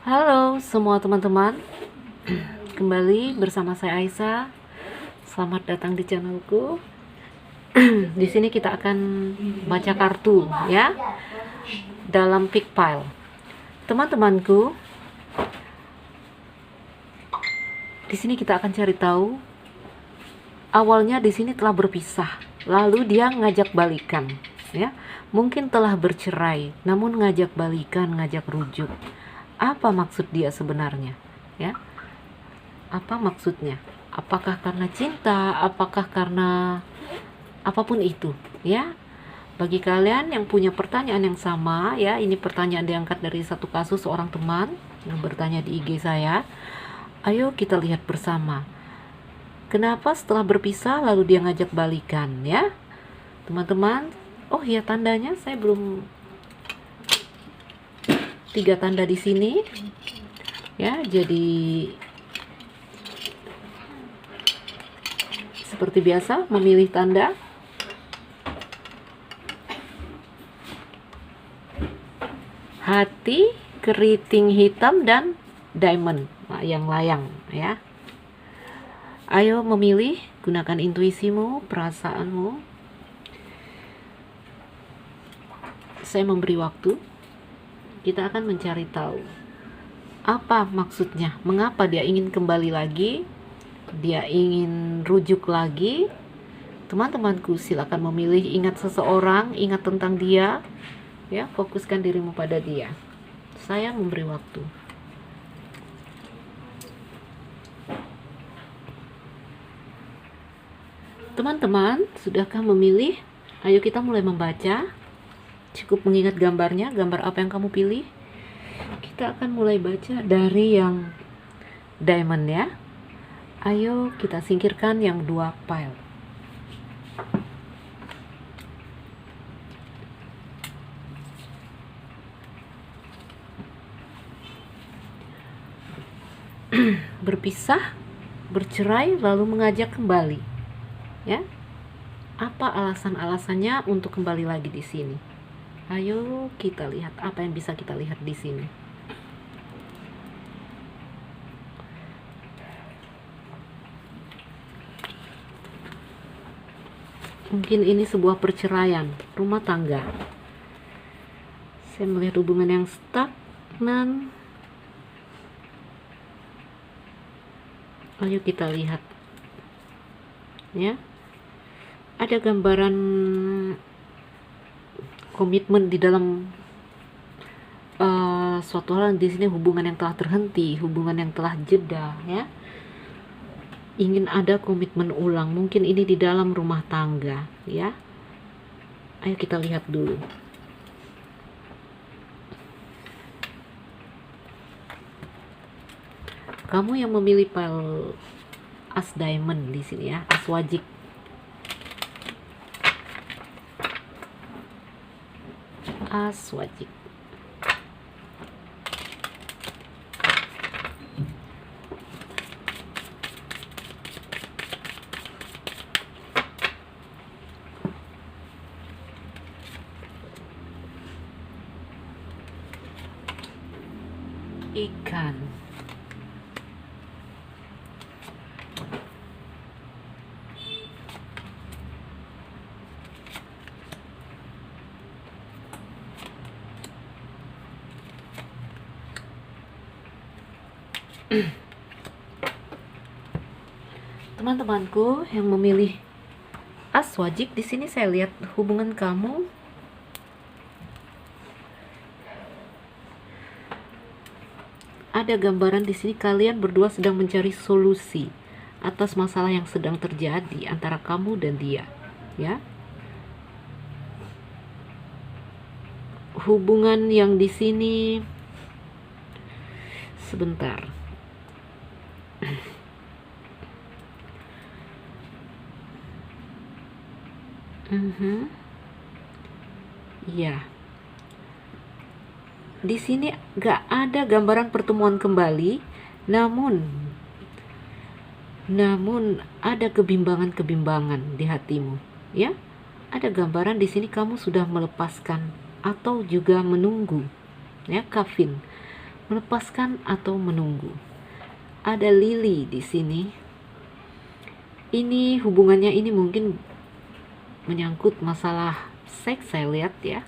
Halo semua teman-teman, kembali bersama saya Aisyah. Selamat datang di channelku. Di sini kita akan baca kartu ya, dalam pick pile. Teman-temanku, di sini kita akan cari tahu. Awalnya di sini telah berpisah, lalu dia ngajak balikan, ya. Mungkin telah bercerai, namun ngajak balikan, ngajak rujuk. Apa maksud dia sebenarnya, ya? Apa maksudnya? Apakah karena cinta? Apakah karena apapun itu, ya? Bagi kalian yang punya pertanyaan yang sama, ya, ini pertanyaan diangkat dari satu kasus seorang teman yang bertanya di IG saya. Ayo kita lihat bersama. Kenapa setelah berpisah lalu dia ngajak balikan, ya? Teman-teman, oh ya, tandanya saya belum 3 tanda di sini. Ya, jadi seperti biasa memilih tanda. Hati, keriting hitam, dan diamond yang layang, ya. Ayo memilih, gunakan intuisimu, perasaanmu. Saya memberi waktu. Kita akan mencari tahu apa maksudnya, mengapa dia ingin kembali lagi, dia ingin rujuk lagi. Teman-temanku, silakan memilih. Ingat seseorang, ingat tentang dia, ya, fokuskan dirimu pada dia. Saya memberi waktu. Teman-teman, sudahkah memilih? Ayo kita mulai membaca. Cukup mengingat gambarnya, gambar apa yang kamu pilih. Kita akan mulai baca dari yang diamond, ya. Ayo kita singkirkan yang 2 pile. Berpisah, bercerai, lalu mengajak kembali, ya. Apa alasan-alasannya untuk kembali lagi di sini? Ayo kita lihat apa yang bisa kita lihat di sini. Mungkin ini sebuah perceraian, rumah tangga. Saya melihat hubungan yang stagnan. Ayo kita lihat, ya. Ada gambaran komitmen di dalam suatu hal di sini, hubungan yang telah terhenti, hubungan yang telah jeda, ya. Ingin ada komitmen ulang, mungkin ini di dalam rumah tangga, ya. Ayo kita lihat dulu. Kamu yang memilih pile as diamond di sini, ya, as wajik. As wajik. Ikan. Teman-temanku yang memilih as wajik di sini, saya lihat hubungan kamu ada gambaran di sini, kalian berdua sedang mencari solusi atas masalah yang sedang terjadi antara kamu dan dia, ya. Hubungan yang di sini, sebentar. Ya. Di sini gak ada gambaran pertemuan kembali, namun ada kebimbangan-kebimbangan di hatimu, ya. Ada gambaran di sini kamu sudah melepaskan atau juga menunggu, ya, kafin. melepaskan atau menunggu. Ada lili di sini. Ini hubungannya ini mungkin menyangkut masalah seks, saya lihat ya.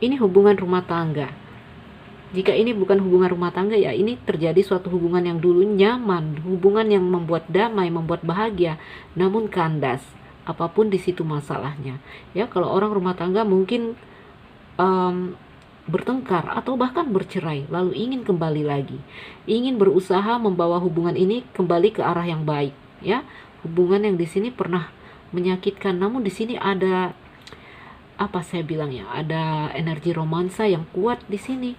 Ini hubungan rumah tangga. Jika ini bukan hubungan rumah tangga, ya ini terjadi suatu hubungan yang dulu nyaman, hubungan yang membuat damai, membuat bahagia, namun kandas. Apapun di situ masalahnya. Ya, kalau orang rumah tangga mungkin bertengkar atau bahkan bercerai, lalu ingin kembali lagi, ingin berusaha membawa hubungan ini kembali ke arah yang baik. Ya, hubungan yang di sini pernah menyakitkan, namun di sini ada apa saya bilang ya, ada energi romansa yang kuat di sini.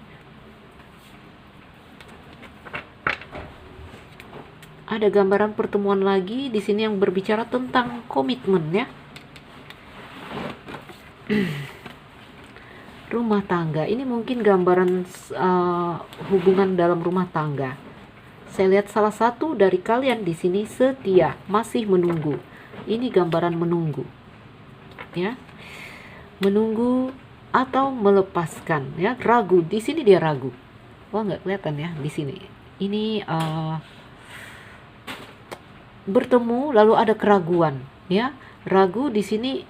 Ada gambaran pertemuan lagi di sini yang berbicara tentang komitmen ya. Rumah tangga ini mungkin gambaran hubungan dalam rumah tangga. Saya lihat salah satu dari kalian di sini setia, masih menunggu. Ini gambaran menunggu, ya, menunggu atau melepaskan, ya, ragu. Di sini dia ragu. Wah, nggak kelihatan ya di sini. Ini bertemu lalu ada keraguan, ya, ragu di sini.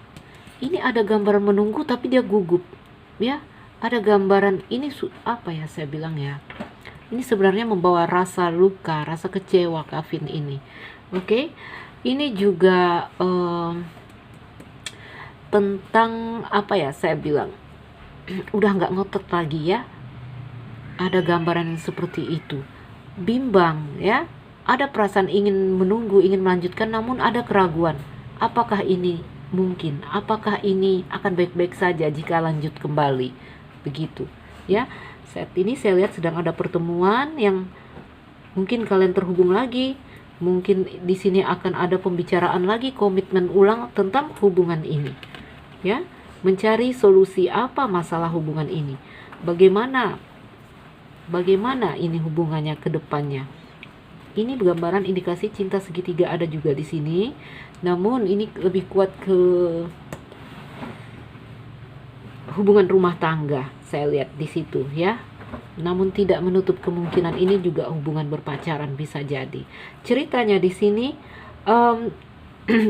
Ini ada gambaran menunggu tapi dia gugup, ya. Ada gambaran ini apa ya saya bilang ya. Ini sebenarnya membawa rasa luka, rasa kecewa Kevin ini. Oke. Ini juga tentang apa ya saya bilang. Udah nggak ngotot lagi ya. Ada gambaran yang seperti itu. Bimbang ya. Ada perasaan ingin menunggu, ingin melanjutkan, namun ada keraguan. Apakah ini mungkin? Apakah ini akan baik-baik saja jika lanjut kembali? Begitu ya. Saat ini saya lihat sedang ada pertemuan yang mungkin kalian terhubung lagi. Mungkin di sini akan ada pembicaraan lagi, komitmen ulang tentang hubungan ini. Ya, mencari solusi apa masalah hubungan ini. Bagaimana ini hubungannya ke depannya. Ini gambaran indikasi cinta segitiga ada juga di sini. Namun ini lebih kuat ke hubungan rumah tangga. Saya lihat di situ ya. Namun tidak menutup kemungkinan ini juga hubungan berpacaran bisa jadi. Ceritanya di sini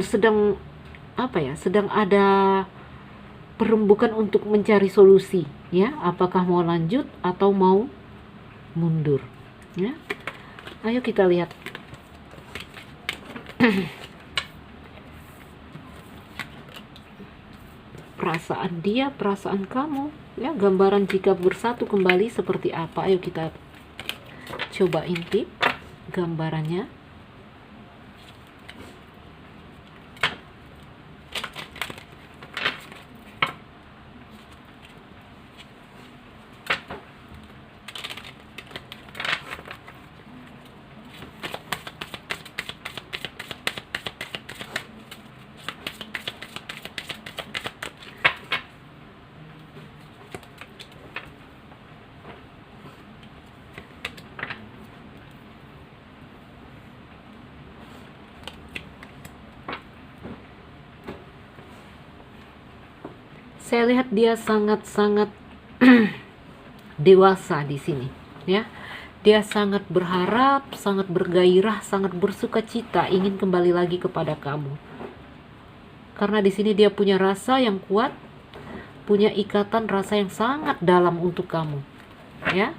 sedang apa ya? Sedang ada perembukan untuk mencari solusi ya. Apakah mau lanjut atau mau mundur ya. Ayo kita lihat. Perasaan dia, perasaan kamu ya, gambaran jika bersatu kembali seperti apa. Ayo kita coba intip gambarannya. Saya lihat dia sangat-sangat dewasa di sini, ya. Dia sangat berharap, sangat bergairah, sangat bersuka cita ingin kembali lagi kepada kamu. Karena di sini dia punya rasa yang kuat, punya ikatan rasa yang sangat dalam untuk kamu, ya.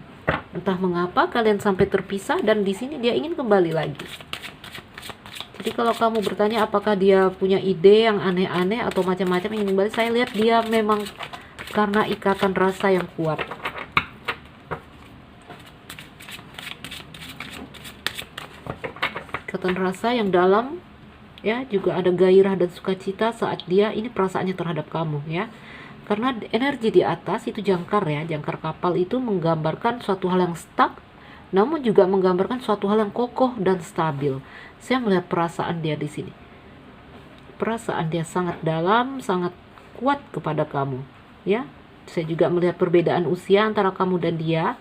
Entah mengapa kalian sampai terpisah dan di sini dia ingin kembali lagi. Jadi kalau kamu bertanya apakah dia punya ide yang aneh-aneh atau macam-macam ingin kembali, saya lihat dia memang karena ikatan rasa yang kuat. Ikatan rasa yang dalam, ya, juga ada gairah dan sukacita saat dia ini perasaannya terhadap kamu, ya. Karena energi di atas itu jangkar ya, jangkar kapal itu menggambarkan suatu hal yang stuck, namun juga menggambarkan suatu hal yang kokoh dan stabil. Saya melihat perasaan dia di sini. Perasaan dia sangat dalam, sangat kuat kepada kamu, ya. Saya juga melihat perbedaan usia antara kamu dan dia.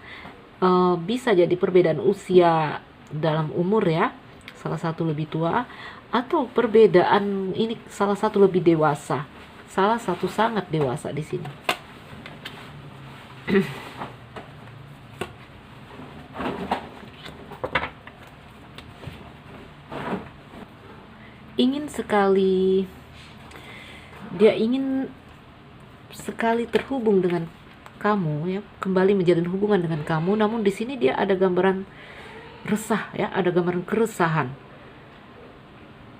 Bisa jadi perbedaan usia dalam umur ya, salah satu lebih tua, atau perbedaan ini salah satu lebih dewasa, salah satu sangat dewasa di sini. ingin sekali, dia ingin sekali terhubung dengan kamu ya, kembali menjalin hubungan dengan kamu. Namun di sini dia ada gambaran resah ya, ada gambaran keresahan.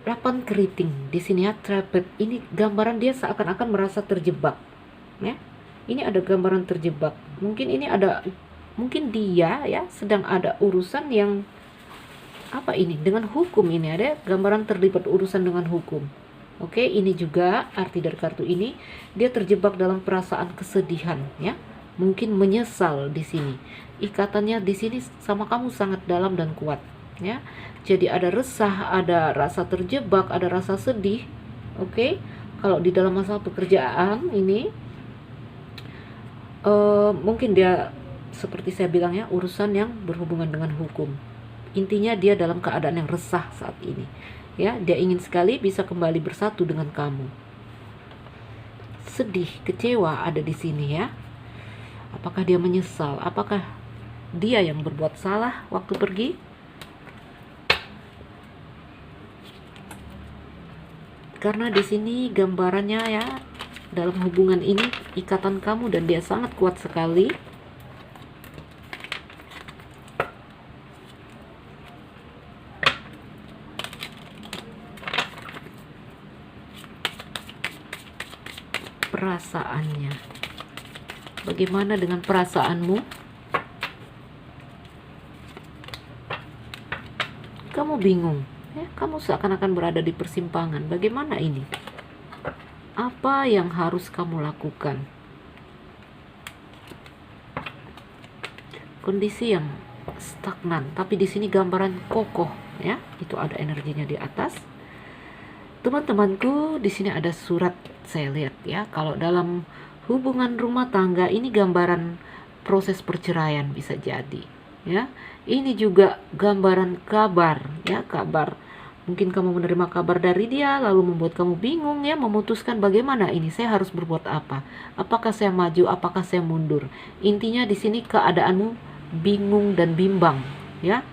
8 keriting di sini ya, trapped. Ini gambaran dia seakan-akan merasa terjebak ya. Ini ada gambaran terjebak. Mungkin dia ya sedang ada urusan yang apa ini dengan hukum. Ini ada gambaran terlibat urusan dengan hukum. Oke, ini juga arti dari kartu ini, dia terjebak dalam perasaan kesedihan ya. Mungkin menyesal di sini. Ikatannya di sini sama kamu sangat dalam dan kuat ya. Jadi ada resah, ada rasa terjebak, ada rasa sedih. Oke. Kalau di dalam masalah pekerjaan ini mungkin dia seperti saya bilang ya, urusan yang berhubungan dengan hukum. Intinya dia dalam keadaan yang resah saat ini. Ya, dia ingin sekali bisa kembali bersatu dengan kamu. Sedih, kecewa ada di sini ya. Apakah dia menyesal? Apakah dia yang berbuat salah waktu pergi? Karena di sini gambarannya ya, dalam hubungan ini ikatan kamu dan dia sangat kuat sekali. Perasaannya, bagaimana dengan perasaanmu? Kamu bingung ya, kamu seakan-akan berada di persimpangan. Bagaimana ini? Apa yang harus kamu lakukan? Kondisi yang stagnan, tapi di sini gambaran kokoh ya. Itu ada energinya di atas. Teman-temanku, di sini ada surat saya lihat ya. Kalau dalam hubungan rumah tangga ini gambaran proses perceraian bisa jadi ya. Ini juga gambaran kabar ya, kabar. Mungkin kamu menerima kabar dari dia lalu membuat kamu bingung ya, memutuskan bagaimana ini, saya harus berbuat apa? Apakah saya maju, apakah saya mundur? Intinya di sini keadaanmu bingung dan bimbang ya.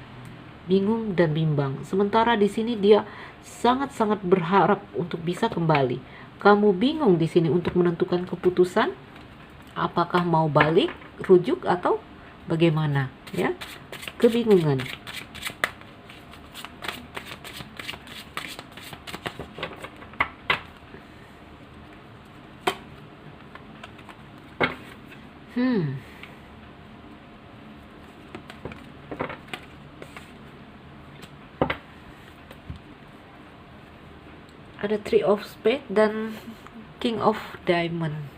Bingung dan bimbang. Sementara di sini dia sangat-sangat berharap untuk bisa kembali. Kamu bingung di sini untuk menentukan keputusan, apakah mau balik, rujuk atau bagaimana ya? Kebingungan. Ada Three of Spades dan King of Diamond.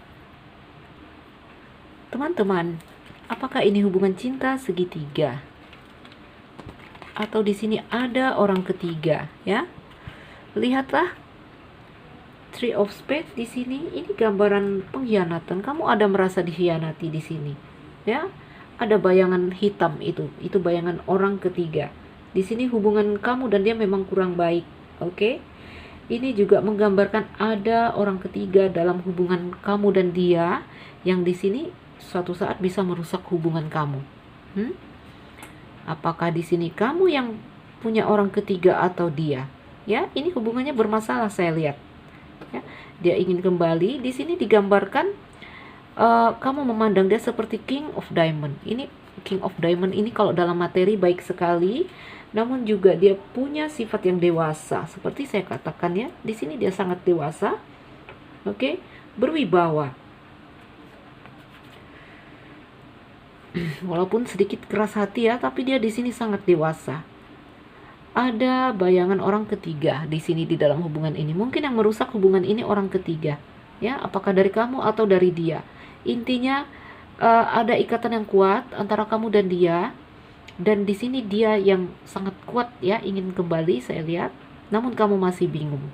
Teman-teman, apakah ini hubungan cinta segitiga? Atau di sini ada orang ketiga, ya? Lihatlah Three of Spades di sini, ini gambaran pengkhianatan. Kamu ada merasa dikhianati di sini, ya? Ada bayangan hitam itu bayangan orang ketiga. Di sini hubungan kamu dan dia memang kurang baik, oke? Ini juga menggambarkan ada orang ketiga dalam hubungan kamu dan dia yang di sini suatu saat bisa merusak hubungan kamu. Apakah di sini kamu yang punya orang ketiga atau dia? Ya, ini hubungannya bermasalah saya lihat. Ya, dia ingin kembali. Di sini digambarkan kamu memandang dia seperti King of Diamond. Ini King of Diamond ini kalau dalam materi baik sekali. Namun juga dia punya sifat yang dewasa, seperti saya katakan ya. Di sini dia sangat dewasa, oke, berwibawa. Walaupun sedikit keras hati ya, tapi dia di sini sangat dewasa. Ada bayangan orang ketiga di sini di dalam hubungan ini. Mungkin yang merusak hubungan ini orang ketiga, ya. Apakah dari kamu atau dari dia? Intinya ada ikatan yang kuat antara kamu dan dia. Dan di sini dia yang sangat kuat ya, ingin kembali saya lihat, namun kamu masih bingung.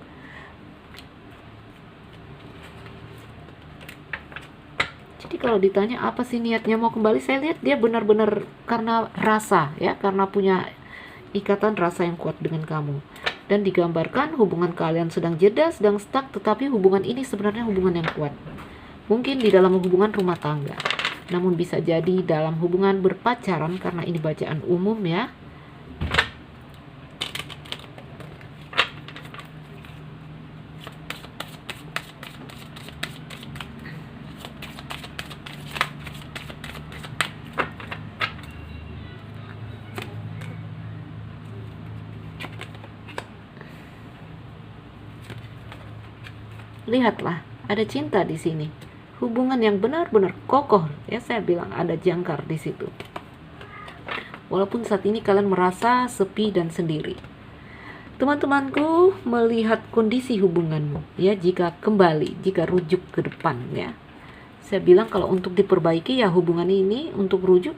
Jadi kalau ditanya apa sih niatnya mau kembali, saya lihat dia benar-benar karena rasa ya, karena punya ikatan rasa yang kuat dengan kamu. Dan digambarkan hubungan kalian sedang jeda, sedang stuck, tetapi hubungan ini sebenarnya hubungan yang kuat. Mungkin di dalam hubungan rumah tangga, namun bisa jadi dalam hubungan berpacaran, karena ini bacaan umum ya. Lihatlah, ada cinta di sini. Hubungan yang benar-benar kokoh. Ya, saya bilang ada jangkar di situ. Walaupun saat ini kalian merasa sepi dan sendiri. Teman-temanku, melihat kondisi hubunganmu, ya, jika rujuk ke depan, ya. Saya bilang kalau untuk diperbaiki ya hubungan ini untuk rujuk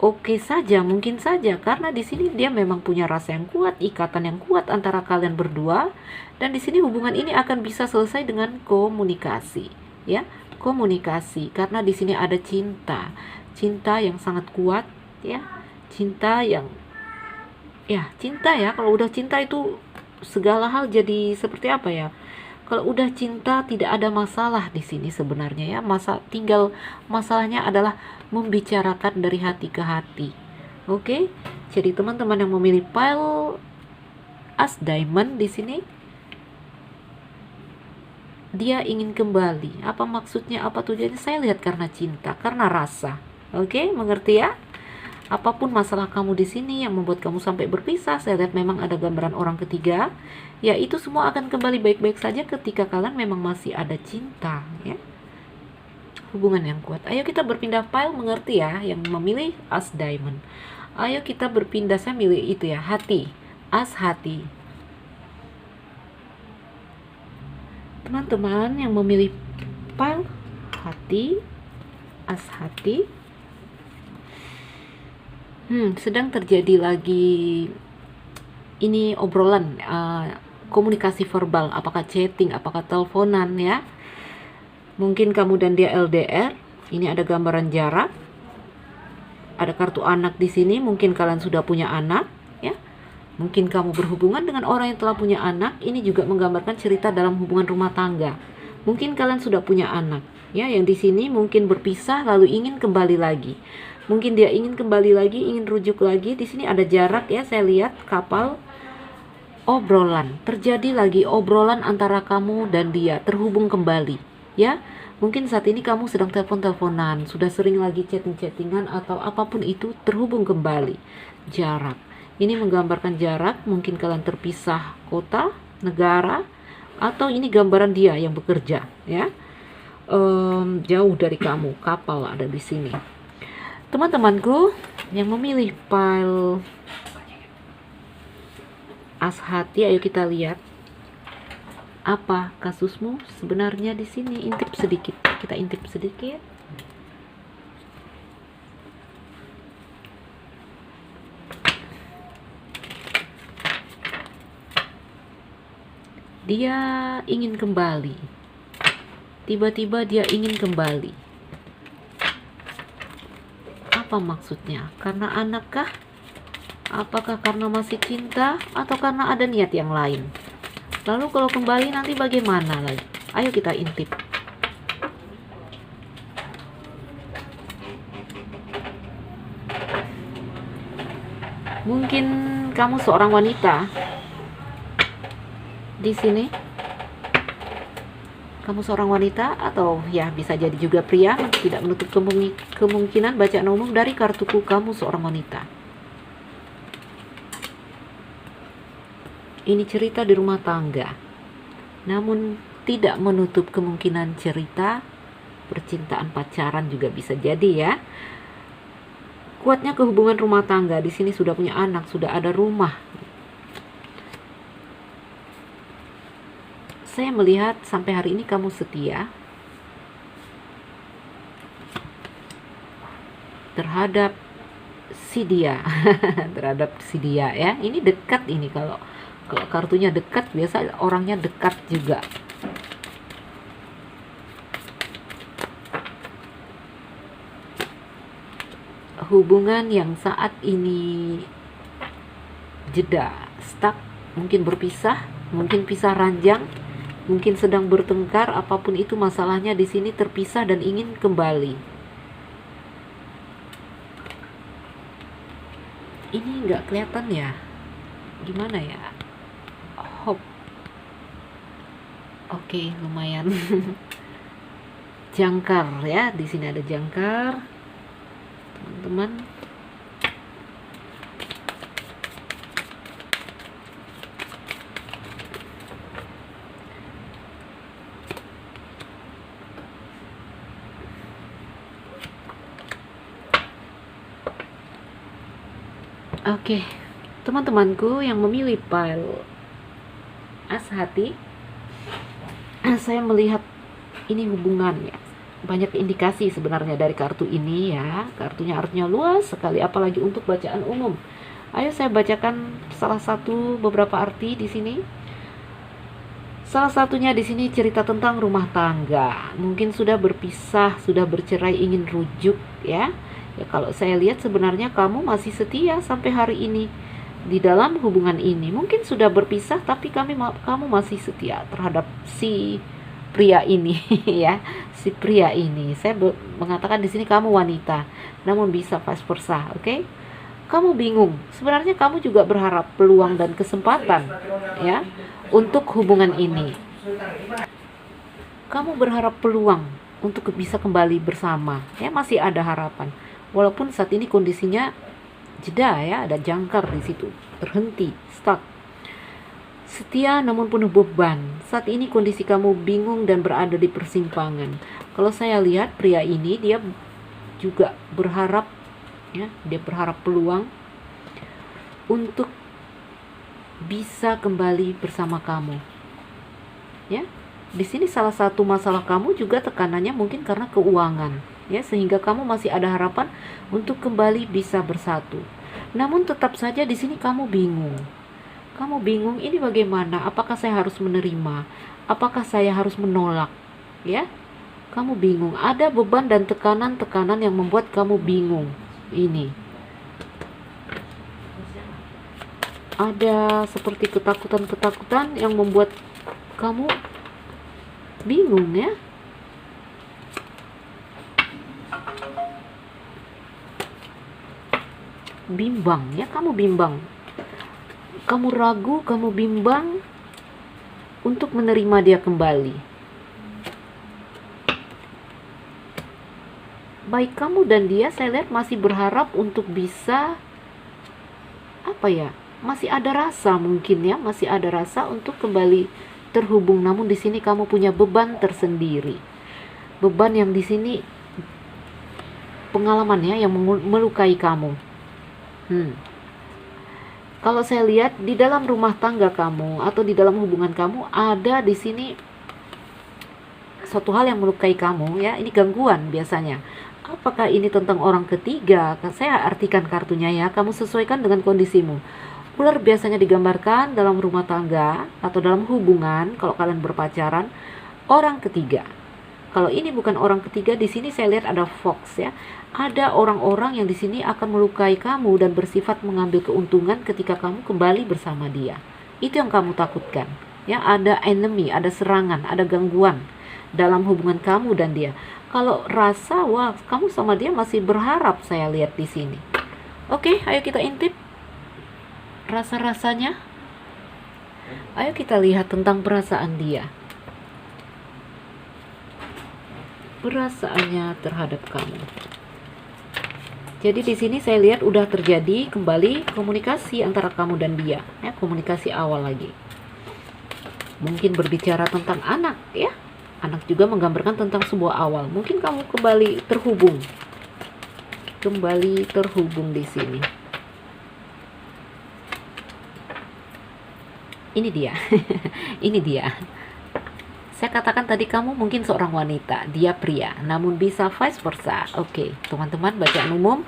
oke saja, mungkin saja, karena di sini dia memang punya rasa yang kuat, ikatan yang kuat antara kalian berdua, dan di sini hubungan ini akan bisa selesai dengan komunikasi, ya, komunikasi, karena di sini ada cinta, cinta yang sangat kuat, ya, cinta yang, ya, cinta ya, kalau udah cinta itu segala hal jadi seperti apa ya? Kalau udah cinta tidak ada masalah di sini sebenarnya, ya. Masalahnya adalah membicarakan dari hati ke hati. Oke? Jadi teman-teman yang memilih pile As Diamond di sini, dia ingin kembali. Apa maksudnya? Apa tujuannya? Saya lihat karena cinta, karena rasa. Oke, mengerti ya? Apapun masalah kamu di sini yang membuat kamu sampai berpisah, saya lihat memang ada gambaran orang ketiga. Ya, itu semua akan kembali baik-baik saja ketika kalian memang masih ada cinta, ya. Hubungan yang kuat. Ayo kita berpindah pile, mengerti ya, yang memilih As Diamond. Ayo kita berpindah, saya milih itu ya, hati. As hati. Teman-teman yang memilih pile hati, As hati, sedang terjadi lagi ini obrolan, komunikasi verbal, apakah chatting, apakah teleponan, ya. Mungkin kamu dan dia LDR. Ini ada gambaran jarak, ada kartu anak di sini. Mungkin kalian sudah punya anak, ya. Mungkin kamu berhubungan dengan orang yang telah punya anak. Ini juga menggambarkan cerita dalam hubungan rumah tangga. Mungkin kalian sudah punya anak, ya, yang di sini mungkin berpisah lalu ingin kembali lagi. Mungkin dia ingin kembali lagi, ingin rujuk lagi. Di sini ada jarak, ya, saya lihat kapal. Obrolan, terjadi lagi obrolan antara kamu dan dia, terhubung kembali, ya. Mungkin saat ini kamu sedang telepon-teleponan, sudah sering lagi chatting-chattingan atau apapun itu, terhubung kembali. Jarak. Ini menggambarkan jarak, mungkin kalian terpisah kota, negara, atau ini gambaran dia yang bekerja, ya. Jauh dari kamu, kapal ada di sini. Teman-temanku yang memilih pile As hati, ayo kita lihat apa kasusmu sebenarnya di sini. Intip sedikit, kita intip sedikit. Dia ingin kembali. Tiba-tiba dia ingin kembali. Apa maksudnya? Karena anak kah? Apakah karena masih cinta? Atau karena ada niat yang lain? Lalu kalau kembali nanti bagaimana lagi? Ayo kita intip. Mungkin kamu seorang wanita di sini. Kamu seorang wanita, atau ya bisa jadi juga pria, tidak menutup kemungkinan. Bacaan umum dari kartuku, kamu seorang wanita. Ini cerita di rumah tangga, namun tidak menutup kemungkinan cerita percintaan, pacaran juga bisa jadi, ya. Kuatnya kehubungan rumah tangga di sini, sudah punya anak, sudah ada rumah. Saya melihat sampai hari ini kamu setia terhadap si dia. Terhadap si dia, ya. Ini dekat, ini kalau kartunya dekat, biasa orangnya dekat juga. Hubungan yang saat ini jeda, stuck, mungkin berpisah, mungkin pisah ranjang, mungkin sedang bertengkar, apapun itu masalahnya di sini, terpisah dan ingin kembali. Ini nggak kelihatan ya, gimana ya? Hope. Oke, lumayan. Jangkar, ya, di sini ada jangkar, teman-teman. Oke, teman-temanku yang memilih pile as hati, saya melihat ini hubungan ya. Banyak indikasi sebenarnya dari kartu ini ya. Kartunya artinya luas sekali, apalagi untuk bacaan umum. Ayo saya bacakan beberapa arti di sini. Salah satunya di sini cerita tentang rumah tangga. Mungkin sudah berpisah, sudah bercerai, ingin rujuk ya. Ya kalau saya lihat sebenarnya kamu masih setia sampai hari ini di dalam hubungan ini. Mungkin sudah berpisah tapi kamu masih setia terhadap si pria ini ya, si pria ini. Saya mengatakan di sini kamu wanita, namun bisa vice versa, oke? Kamu bingung. Sebenarnya kamu juga berharap peluang dan kesempatan ya untuk hubungan ini. Kamu berharap peluang untuk bisa kembali bersama, ya masih ada harapan. Walaupun saat ini kondisinya jeda ya, ada jangkar di situ, terhenti, stuck. Setia namun penuh beban. Saat ini kondisi kamu bingung dan berada di persimpangan. Kalau saya lihat pria ini dia juga berharap ya, dia berharap peluang untuk bisa kembali bersama kamu. Ya. Di sini salah satu masalah kamu juga tekanannya mungkin karena keuangan, ya, sehingga kamu masih ada harapan untuk kembali bisa bersatu. Namun tetap saja di sini kamu bingung. Kamu bingung ini bagaimana? Apakah saya harus menerima? Apakah saya harus menolak? Ya, kamu bingung. Ada beban dan tekanan-tekanan yang membuat kamu bingung. Ini ada seperti ketakutan-ketakutan yang membuat kamu bingung ya. Bimbang ya, kamu bimbang. Kamu ragu, kamu bimbang untuk menerima dia kembali. Baik kamu dan dia saya lihat masih berharap untuk bisa masih ada rasa mungkin ya, masih ada rasa untuk kembali terhubung. Namun di sini kamu punya beban tersendiri. Beban yang di sini pengalamannya yang melukai kamu. Kalau saya lihat di dalam rumah tangga kamu atau di dalam hubungan kamu ada di sini suatu hal yang melukai kamu ya, ini gangguan biasanya. Apakah ini tentang orang ketiga? Saya artikan kartunya ya, kamu sesuaikan dengan kondisimu. Ular biasanya digambarkan dalam rumah tangga atau dalam hubungan kalau kalian berpacaran orang ketiga. Kalau ini bukan orang ketiga, di sini saya lihat ada fox ya. Ada orang-orang yang di sini akan melukai kamu dan bersifat mengambil keuntungan ketika kamu kembali bersama dia. Itu yang kamu takutkan. Ya, ada enemy, ada serangan, ada gangguan dalam hubungan kamu dan dia. Kalau rasa, wah, kamu sama dia masih berharap saya lihat di sini. Oke, ayo kita intip rasa-rasanya. Ayo kita lihat tentang perasaan dia. Perasaannya terhadap kamu. Jadi di sini saya lihat udah terjadi kembali komunikasi antara kamu dan dia, ya, komunikasi awal lagi. Mungkin berbicara tentang anak, ya. Anak juga menggambarkan tentang sebuah awal. Mungkin kamu kembali terhubung di sini. Ini dia. Ini dia. Saya katakan tadi kamu mungkin seorang wanita, dia pria, namun bisa vice versa. Oke, teman-teman, bacaan umum.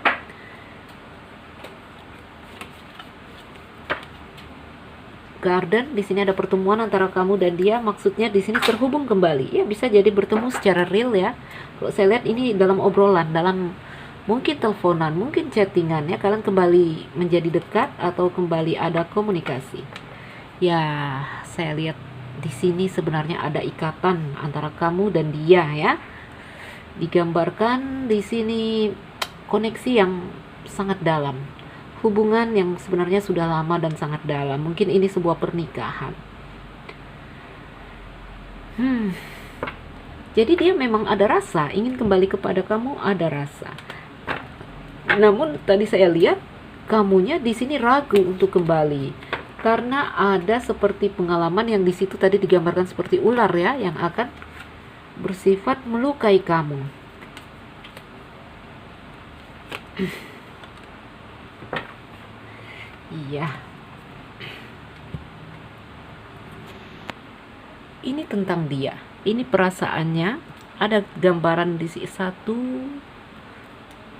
Garden, di sini ada pertemuan antara kamu dan dia, maksudnya di sini terhubung kembali. Ya, bisa jadi bertemu secara real ya. Kalau saya lihat ini dalam obrolan, dalam mungkin teleponan, mungkin chattingan ya, kalian kembali menjadi dekat atau kembali ada komunikasi. Ya, saya lihat di sini sebenarnya ada ikatan antara kamu dan dia ya. Digambarkan di sini koneksi yang sangat dalam. Hubungan yang sebenarnya sudah lama dan sangat dalam. Mungkin ini sebuah pernikahan. Jadi dia memang ada rasa, ingin kembali kepada kamu, ada rasa. Namun tadi saya lihat kamunya di sini ragu untuk kembali. Karena ada seperti pengalaman yang di situ tadi digambarkan seperti ular ya, yang akan bersifat melukai kamu. Iya, ini tentang dia. Ini perasaannya. Ada gambaran di sini satu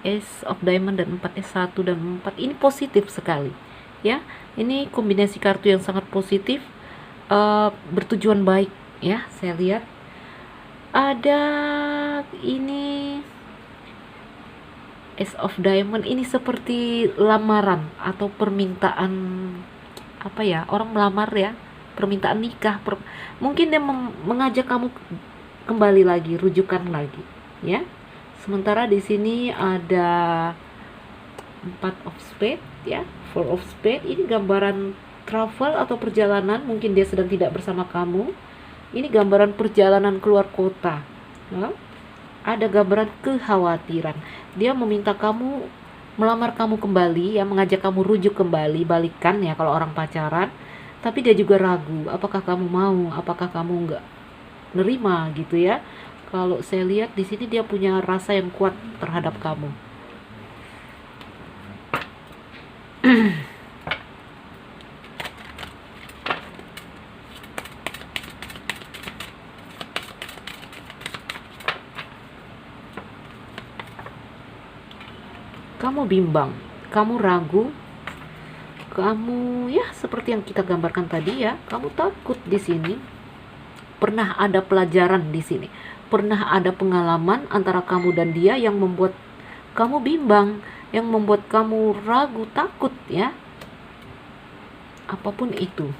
Ace of Diamond dan 4 S1 dan 4. Ini positif sekali. Ya, ini kombinasi kartu yang sangat positif, bertujuan baik. Ya, saya lihat ada ini Ace of Diamond. Ini seperti lamaran atau permintaan, apa ya, orang melamar ya, permintaan nikah. Mungkin dia mengajak kamu kembali lagi, rujukan lagi, ya. Sementara di sini ada 4 of spade, ya, 4 of spade. Ini gambaran travel atau perjalanan. Mungkin dia sedang tidak bersama kamu. Ini gambaran perjalanan keluar kota, ya. Ada gambaran kekhawatiran. Dia meminta kamu, melamar kamu kembali, ya, mengajak kamu rujuk kembali, balikan ya kalau orang pacaran. Tapi dia juga ragu, apakah kamu mau, apakah kamu nggak nerima gitu ya. Kalau saya lihat di sini dia punya rasa yang kuat terhadap kamu. Kamu bimbang, kamu ragu, kamu ya seperti yang kita gambarkan tadi ya, kamu takut di sini. Pernah ada pelajaran di sini. Pernah ada pengalaman antara kamu dan dia yang membuat kamu bimbang, yang membuat kamu ragu, takut ya. Apapun itu.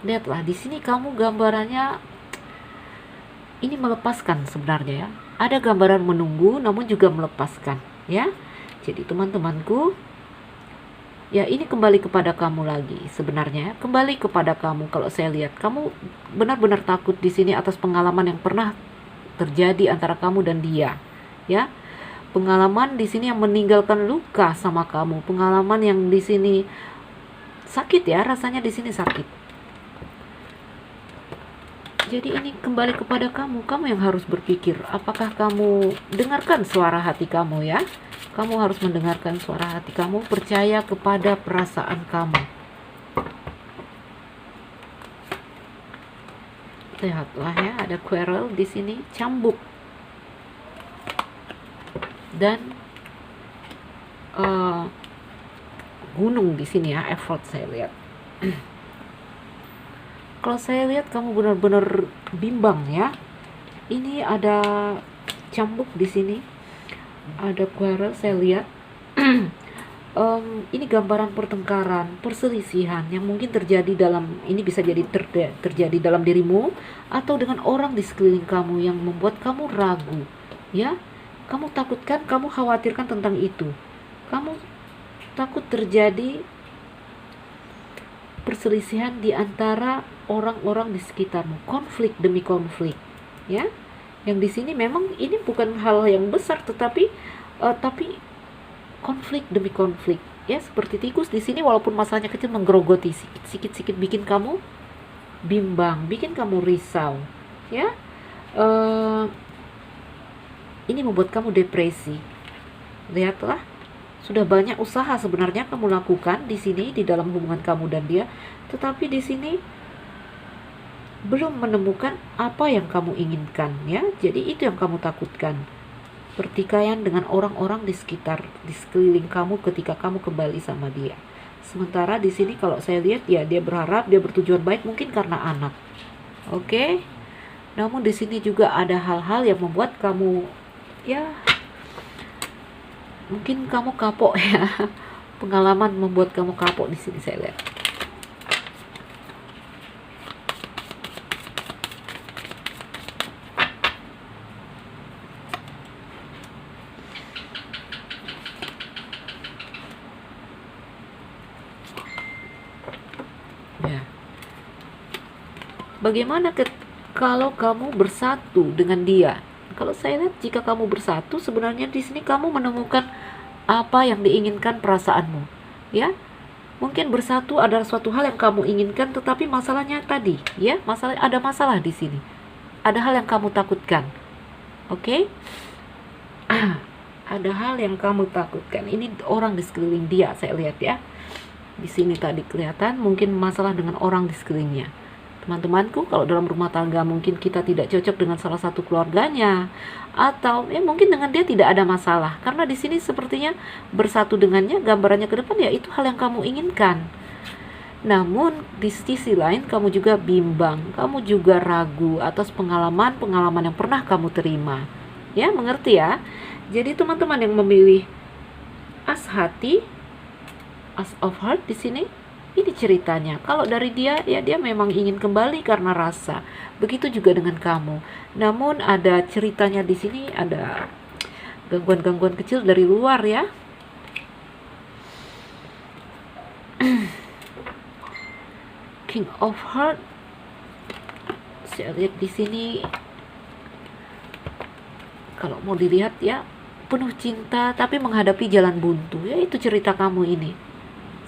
Lihatlah di sini kamu gambarannya ini melepaskan sebenarnya ya. Ada gambaran menunggu namun juga melepaskan ya. Jadi teman-temanku, ya ini kembali kepada kamu lagi sebenarnya. Kembali kepada kamu. Kalau saya lihat kamu benar-benar takut di sini atas pengalaman yang pernah terjadi antara kamu dan dia, ya. Pengalaman di sini yang meninggalkan luka sama kamu. Pengalaman yang di sini sakit ya, rasanya di sini sakit. Jadi ini kembali kepada kamu. Kamu yang harus berpikir, apakah kamu dengarkan suara hati kamu ya? Kamu harus mendengarkan suara hati kamu, percaya kepada perasaan kamu. Lihatlah ya, ada quarrel di sini, cambuk. Dan gunung di sini ya, effort saya lihat. Kalau saya lihat kamu benar-benar bimbang ya. Ini ada cambuk di sini, ada quarrel saya lihat. Ini gambaran pertengkaran, perselisihan yang mungkin terjadi dalam, ini bisa jadi terjadi dalam dirimu atau dengan orang di sekeliling kamu yang membuat kamu ragu ya. Kamu takutkan, kamu khawatirkan tentang itu. Kamu takut terjadi perselisihan di antara orang-orang di sekitarmu, konflik demi konflik ya. Yang di sini memang ini bukan hal yang besar, tetapi konflik demi konflik ya, seperti tikus di sini. Walaupun masalahnya kecil, menggerogoti sikit-sikit bikin kamu bimbang, bikin kamu risau ya. Ini membuat kamu depresi. Lihatlah, sudah banyak usaha sebenarnya kamu lakukan di sini di dalam hubungan kamu dan dia, tetapi di sini belum menemukan apa yang kamu inginkan ya. Jadi itu yang kamu takutkan, pertikaian dengan orang-orang di sekitar, di sekeliling kamu ketika kamu kembali sama dia. Sementara di sini kalau saya lihat ya, dia berharap, dia bertujuan baik mungkin karena anak. Oke. Namun di sini juga ada hal-hal yang membuat kamu ya, mungkin kamu kapok ya. Pengalaman membuat kamu kapok di sini saya lihat. Ya. Bagaimana kalau kamu bersatu dengan dia? Kalau saya lihat jika kamu bersatu, sebenarnya di sini kamu menemukan apa yang diinginkan perasaanmu, ya. Mungkin bersatu adalah suatu hal yang kamu inginkan, tetapi masalahnya tadi, ya, ada masalah di sini. Ada hal yang kamu takutkan. Oke? Ada hal yang kamu takutkan. Ini orang di sekeliling dia, saya lihat ya. Di sini tadi kelihatan mungkin masalah dengan orang di sekelilingnya. Teman-temanku, kalau dalam rumah tangga mungkin kita tidak cocok dengan salah satu keluarganya, atau ya mungkin dengan dia tidak ada masalah, karena di sini sepertinya bersatu dengannya, gambarannya ke depan ya itu hal yang kamu inginkan. Namun di sisi lain kamu juga bimbang, kamu juga ragu atas pengalaman-pengalaman yang pernah kamu terima. Ya, mengerti ya? Jadi teman-teman yang memilih as hati, as of heart di sini, ini ceritanya. Kalau dari dia, ya dia memang ingin kembali karena rasa. Begitu juga dengan kamu. Namun ada ceritanya di sini, ada gangguan-gangguan kecil dari luar ya. King of Heart. Saya lihat di sini, kalau mau dilihat ya, penuh cinta tapi menghadapi jalan buntu. Ya itu cerita kamu ini.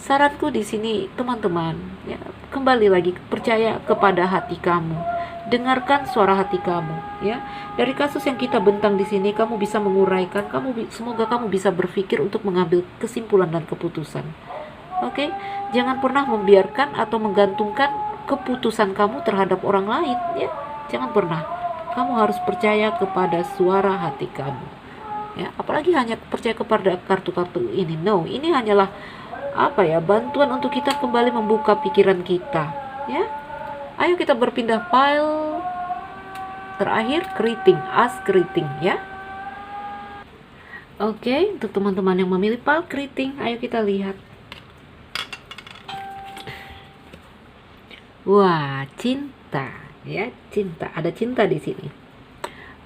Saranku di sini teman-teman, ya, kembali lagi percaya kepada hati kamu. Dengarkan suara hati kamu, ya. Dari kasus yang kita bentang di sini, kamu bisa menguraikan, semoga kamu bisa berpikir untuk mengambil kesimpulan dan keputusan. Oke? Jangan pernah membiarkan atau menggantungkan keputusan kamu terhadap orang lain, ya. Jangan pernah. Kamu harus percaya kepada suara hati kamu. Ya, apalagi hanya percaya kepada kartu-kartu ini. No, ini hanyalah bantuan untuk kita kembali membuka pikiran kita, ya. Ayo kita berpindah file terakhir, keriting, as keriting, ya. Oke, untuk teman-teman yang memilih file keriting, ayo kita lihat. Wah, cinta, ya, cinta. Ada cinta di sini.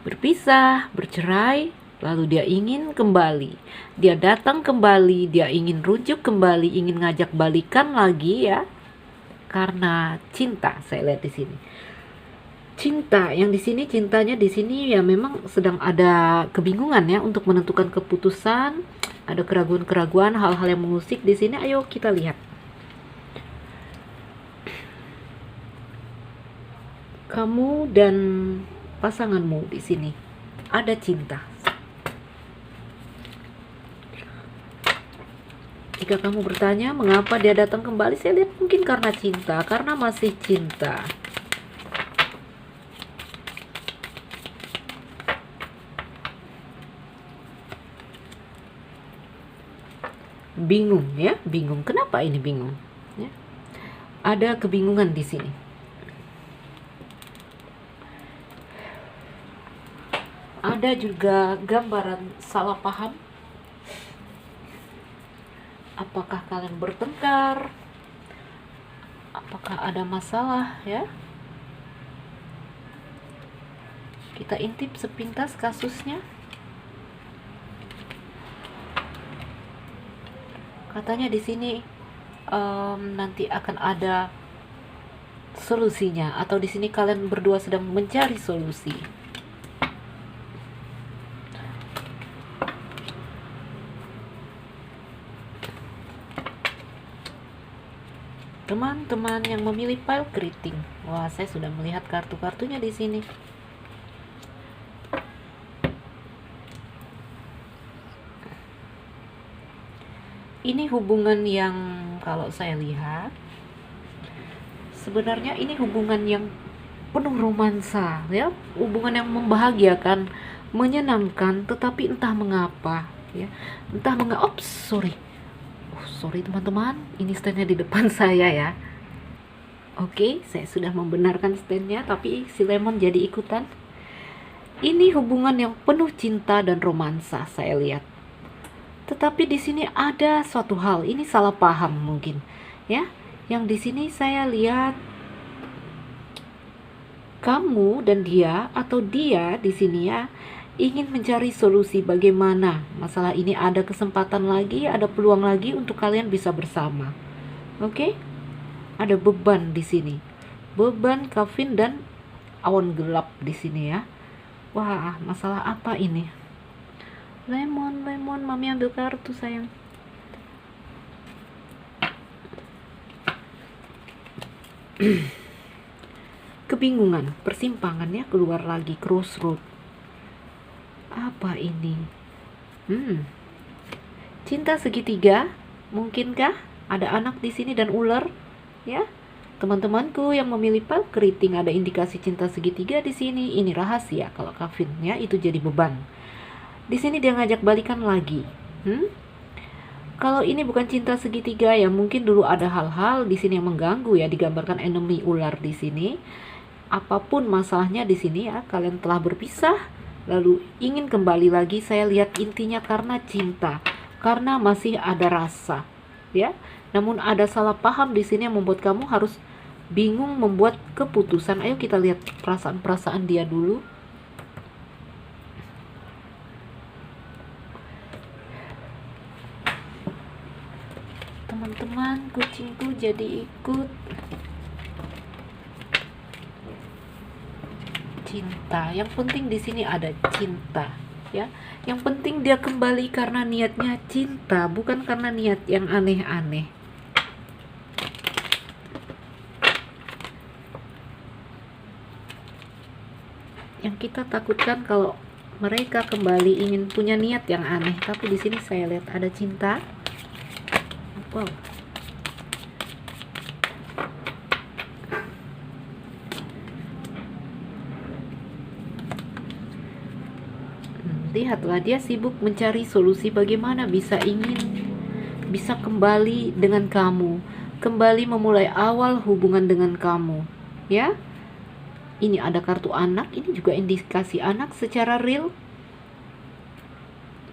Berpisah, bercerai, lalu dia ingin kembali. Dia datang kembali, dia ingin rujuk kembali, ingin ngajak balikan lagi ya. Karena cinta, saya lihat di sini. Cinta yang di sini, cintanya di sini ya memang sedang ada kebingungan ya untuk menentukan keputusan, ada keraguan-keraguan, hal-hal yang mengusik di sini. Ayo kita lihat. Kamu dan pasanganmu di sini ada cinta. Jika kamu bertanya mengapa dia datang kembali, saya lihat mungkin karena cinta, karena masih cinta. Bingung ya, bingung. Kenapa ini bingung? Ya. Ada kebingungan di sini. Ada juga gambaran salah paham. Apakah kalian bertengkar? Apakah ada masalah ya? Kita intip sepintas kasusnya. Katanya di sini nanti akan ada solusinya, atau di sini kalian berdua sedang mencari solusi. Teman-teman yang memilih file keriting, wah, saya sudah melihat kartu-kartunya di sini. Ini hubungan yang kalau saya lihat sebenarnya ini hubungan yang penuh romansa ya, hubungan yang membahagiakan, menyenangkan, tetapi entah mengapa ya, sorry teman-teman, ini standnya di depan saya ya. Oke, saya sudah membenarkan standnya, tapi si Lemon jadi ikutan. Ini hubungan yang penuh cinta dan romansa saya lihat. Tetapi di sini ada suatu hal, ini salah paham mungkin ya. Yang di sini saya lihat kamu dan dia, atau dia di sini ya, ingin mencari solusi bagaimana masalah ini. Ada kesempatan lagi, ada peluang lagi untuk kalian bisa bersama. Oke? Ada beban di sini. Beban, kafein dan awan gelap di sini ya. Wah, masalah apa ini? Lemon, mami ambil kartu sayang. Kebingungan, persimpangan ya, keluar lagi, crossroad. Apa ini? Cinta segitiga, mungkinkah? Ada anak di sini dan ular, ya. Teman-temanku yang memilih pile keriting, ada indikasi cinta segitiga di sini. Ini rahasia kalau kafin, ya, itu jadi beban. Di sini dia ngajak balikan lagi. Kalau ini bukan cinta segitiga, ya mungkin dulu ada hal-hal di sini yang mengganggu, ya, digambarkan enemy ular di sini. Apapun masalahnya di sini, ya, kalian telah berpisah lalu ingin kembali lagi. Saya lihat intinya karena cinta, karena masih ada rasa, ya. Namun ada salah paham di sini yang membuat kamu harus bingung membuat keputusan. Ayo kita lihat perasaan-perasaan dia dulu. Teman-teman, kucingku jadi ikut. Cinta, yang penting di sini ada cinta, ya. Yang penting dia kembali karena niatnya cinta, bukan karena niat yang aneh-aneh. Yang kita takutkan kalau mereka kembali ingin punya niat yang aneh, tapi di sini saya lihat ada cinta. Wow. Lihatlah, dia sibuk mencari solusi bagaimana bisa kembali dengan kamu, kembali memulai awal hubungan dengan kamu, ya. Ini ada kartu anak, ini juga indikasi anak secara real.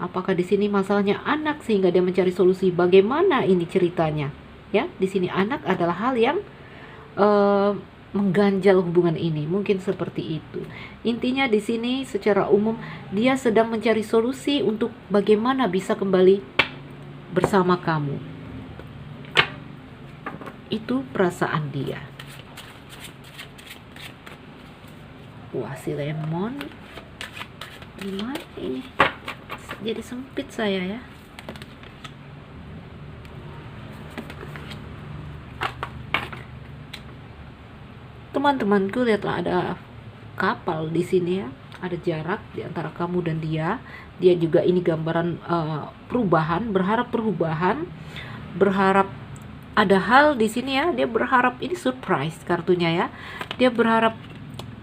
Apakah di sini masalahnya anak sehingga dia mencari solusi bagaimana ini ceritanya, ya? Di sini anak adalah hal yang mengganjal hubungan ini, mungkin seperti itu. Intinya di sini secara umum dia sedang mencari solusi untuk bagaimana bisa kembali bersama kamu. Itu perasaan dia. Wah, si lemon gimana ini? Jadi sempit saya, ya. Teman-temanku, lihatlah ada kapal di sini, ya. Ada jarak di antara kamu dan dia. Dia juga ini gambaran perubahan, berharap perubahan, berharap ada hal di sini, ya. Dia berharap ini surprise kartunya, ya. Dia berharap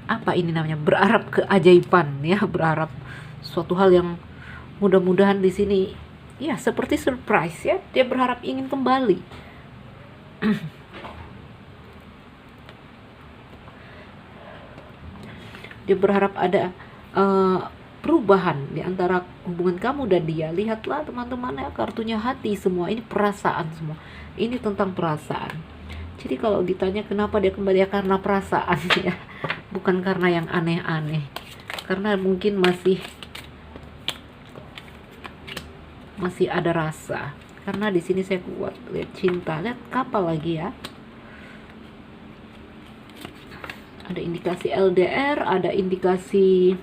apa ini namanya? Berharap keajaiban, ya. Berharap suatu hal yang mudah-mudahan di sini, ya, seperti surprise, ya. Dia berharap ingin kembali. Dia berharap ada perubahan di antara hubungan kamu dan dia. Lihatlah teman-teman, ya, kartunya hati semua. Ini perasaan semua. Ini tentang perasaan. Jadi kalau ditanya kenapa dia kembali, ya karena perasaan, ya. Bukan karena yang aneh-aneh. Karena mungkin masih ada rasa. Karena di sini saya kuat lihat cinta, lihat kapal lagi, ya. Ada indikasi LDR, ada indikasi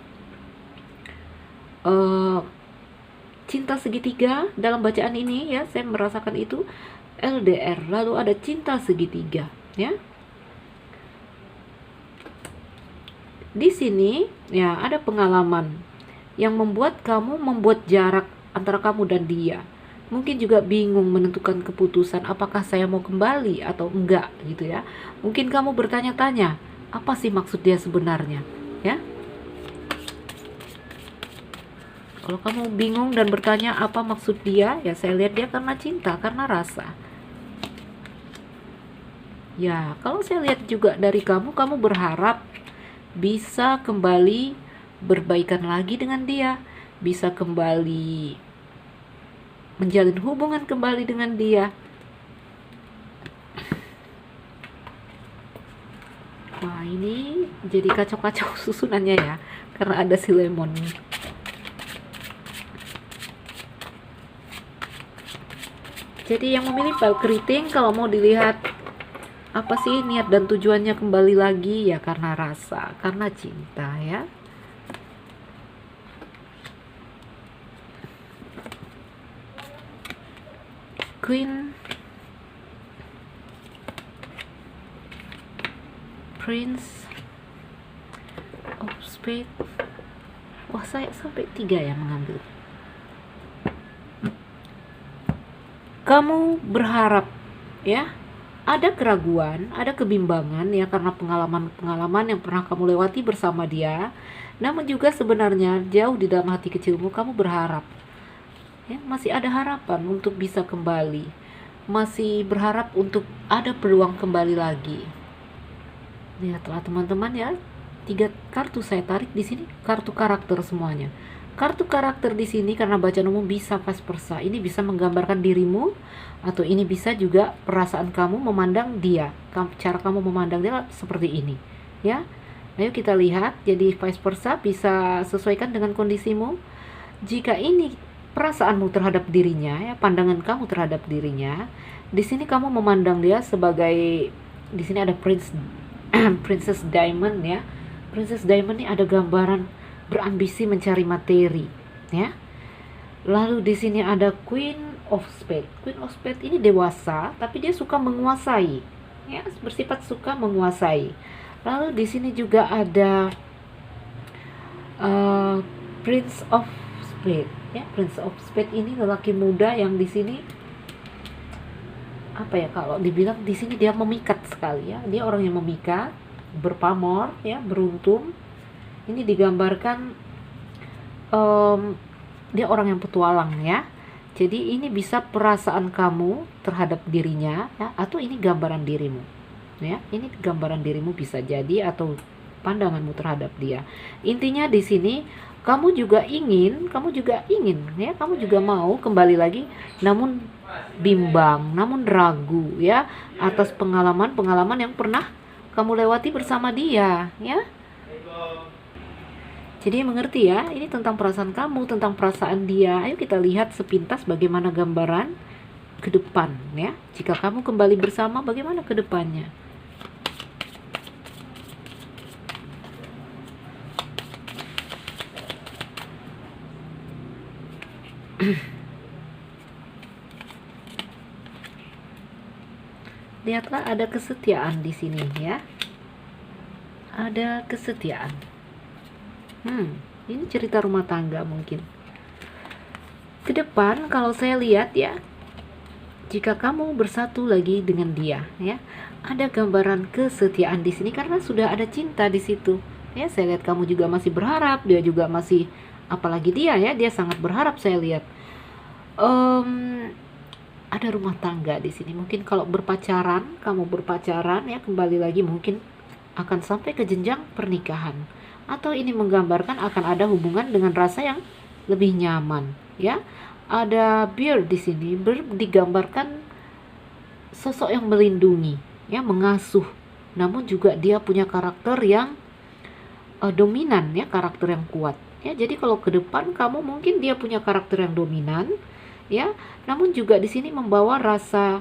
cinta segitiga dalam bacaan ini, ya. Saya merasakan itu LDR, lalu ada cinta segitiga, ya. Di sini, ya, ada pengalaman yang membuat jarak antara kamu dan dia. Mungkin juga bingung menentukan keputusan, apakah saya mau kembali atau enggak, gitu, ya. Mungkin kamu bertanya-tanya, apa sih maksud dia sebenarnya, ya. Kalau kamu bingung dan bertanya apa maksud dia, ya saya lihat dia karena cinta, karena rasa. Ya, kalau saya lihat juga dari kamu berharap bisa kembali berbaikan lagi dengan dia, bisa kembali menjalin hubungan kembali dengan dia. Wah, ini jadi kacau-kacau susunannya, ya, karena ada si lemon. Jadi yang memilih pile keriting, kalau mau dilihat apa sih niat dan tujuannya kembali lagi, ya karena rasa, karena cinta, ya. Queen, Prince of Spades. Wah, saya sampai 3 ya mengambil. Kamu berharap ya, ada keraguan, ada kebimbangan ya karena pengalaman-pengalaman yang pernah kamu lewati bersama dia. Namun juga sebenarnya jauh di dalam hati kecilmu kamu berharap, ya, masih ada harapan untuk bisa kembali, masih berharap untuk ada peluang kembali lagi. Lihatlah teman-teman ya, 3 kartu saya tarik di sini, kartu karakter semuanya. Kartu karakter di sini karena bacaan umum bisa vice versa. Ini bisa menggambarkan dirimu, atau ini bisa juga perasaan kamu memandang dia. Cara kamu memandang dia seperti ini, ya. Ayo kita lihat. Jadi vice versa bisa sesuaikan dengan kondisimu. Jika ini perasaanmu terhadap dirinya, ya, pandangan kamu terhadap dirinya, di sini kamu memandang dia sebagai, di sini ada Princess Diamond ya. Princess Diamond ini ada gambaran berambisi mencari materi, ya. Lalu di sini ada Queen of Spades. Queen of Spades ini dewasa, tapi dia suka menguasai, ya, bersifat suka menguasai. Lalu di sini juga ada Prince of Spades, ya. Prince of Spades ini lelaki muda yang di sini apa ya, kalau dibilang di sini dia memikat sekali ya. Dia orang yang memikat, berpamor ya, beruntung. Ini digambarkan dia orang yang petualang ya. Jadi ini bisa perasaan kamu terhadap dirinya ya, atau ini gambaran dirimu ya. Ini gambaran dirimu bisa jadi, atau pandanganmu terhadap dia. Intinya di sini kamu juga ingin ya, kamu juga mau kembali lagi, namun bimbang, namun ragu ya, atas pengalaman-pengalaman yang pernah kamu lewati bersama dia ya. Jadi mengerti ya, ini tentang perasaan kamu, tentang perasaan dia. Ayo kita lihat sepintas bagaimana gambaran ke depan ya. Jika kamu kembali bersama, bagaimana ke depannya? Lihatlah, ada kesetiaan di sini ya. Ada kesetiaan. Ini cerita rumah tangga mungkin. Ke depan kalau saya lihat ya, jika kamu bersatu lagi dengan dia ya, ada gambaran kesetiaan di sini karena sudah ada cinta di situ. Ya, saya lihat kamu juga masih berharap, dia juga masih, apalagi dia ya, dia sangat berharap saya lihat. Ada rumah tangga di sini. Mungkin kalau berpacaran, kamu berpacaran ya, kembali lagi mungkin akan sampai ke jenjang pernikahan. Atau ini menggambarkan akan ada hubungan dengan rasa yang lebih nyaman ya. Ada bear di sini. Bear digambarkan sosok yang melindungi ya, mengasuh, namun juga dia punya karakter yang dominan ya, karakter yang kuat ya. Jadi kalau ke depan kamu mungkin dia punya karakter yang dominan ya, namun juga di sini membawa rasa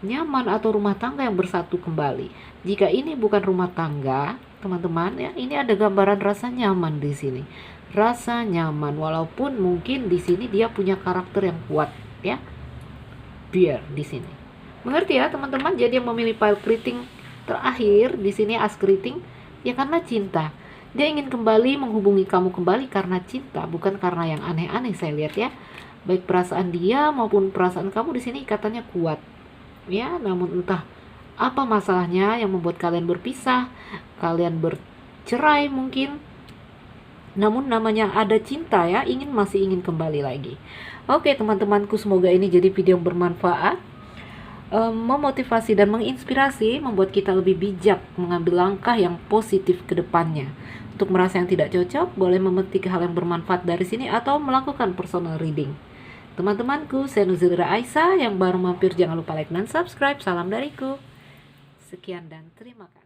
nyaman atau rumah tangga yang bersatu kembali. Jika ini bukan rumah tangga, teman-teman ya, ini ada gambaran rasa nyaman di sini. Rasa nyaman, walaupun mungkin di sini dia punya karakter yang kuat ya. Bear di sini. Mengerti ya teman-teman? Jadi yang memilih pile keriting terakhir di sini as keriting ya, karena cinta. Dia ingin kembali menghubungi kamu kembali karena cinta, bukan karena yang aneh-aneh saya lihat ya. Baik perasaan dia maupun perasaan kamu di sini ikatannya kuat. Ya, namun entah apa masalahnya yang membuat kalian berpisah, kalian bercerai mungkin. Namun namanya ada cinta ya, masih ingin kembali lagi. Oke teman-temanku, semoga ini jadi video yang bermanfaat, memotivasi dan menginspirasi, membuat kita lebih bijak mengambil langkah yang positif ke depannya. Untuk merasa yang tidak cocok, boleh memetik hal yang bermanfaat dari sini atau melakukan personal reading. Teman-temanku, saya Nuzilira Aisyah. Yang baru mampir jangan lupa like dan subscribe. Salam dariku. Sekian dan terima kasih.